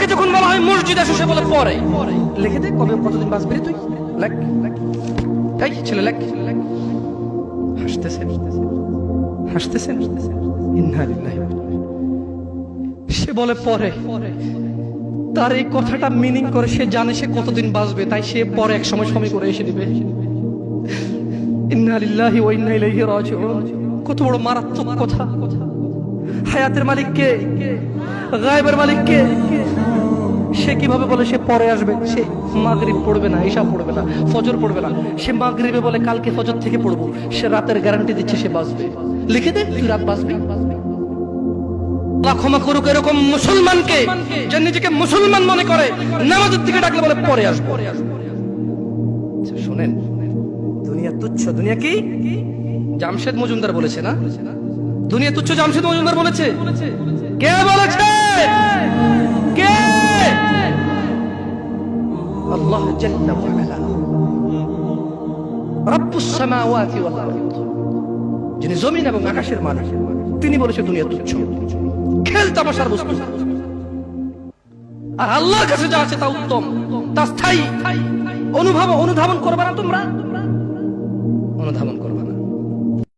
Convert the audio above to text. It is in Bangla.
তাকে যখন বলা হয় মসজিদে এসে, সে বলে পরে। লিখে দে কবে কতদিন বাঁচবি তুই, লেখ। এই ছেলে লেখ। হাসতেছেন হাসতেছেন। ইন্না লিল্লাহি। সে বলে পরে। তার এই কথাটা মিনিং করে সে জানে সে কতদিন বাঁচবে, তাই সে পরে এক সময় সময় করে এসে দিবে। ইন্না লিল্লাহি ওয়া ইন্না ইলাইহি রাজিউন। কত বড় মারাত্মক কথা। হায়াতের মালিক কে? গায়েবের মালিক কে? সে কিভাবে বলে সে পরে আসবে? সে মাগরিব পড়বে না, ইশা পড়বে না, ফজর পড়বে না। সে মাগরিবে বলে কালকে ফজর থেকে পড়বো। সে রাতের গ্যারান্টি দিচ্ছে সে বাঁচবে। লিখে দে তুই রাত বাঁচবি। আল্লাহ ক্ষমা করুক এরকম মুসলমানকে, যে নিজেকে মুসলমান মনে করে নামাজের দিকে ডাকলে বলে পরে আসবো। শুনেন, দুনিয়া তুচ্ছ। দুনিয়া কি? জামশেদ মজুমদার বলেছে না, দুনিয়া তুচ্ছ। জামশেদ মজুমদার বলেছে। কে বলেছে? কে? আল্লাহ জাল্লা ওয়া আলা, রব্বুস সামাওয়াতি ওয়াল আরদ, যিনি জমিন এবং আকাশের মালিক, তিনি বলেছে দুনিয়া তুচ্ছ, খেল তামাশার বস্তু। আর আল্লাহর কাছে যা আছে তা উত্তম, তা স্থায়ী। অনুধাবন করবে না তোমরা, অনুধাবন করবে না।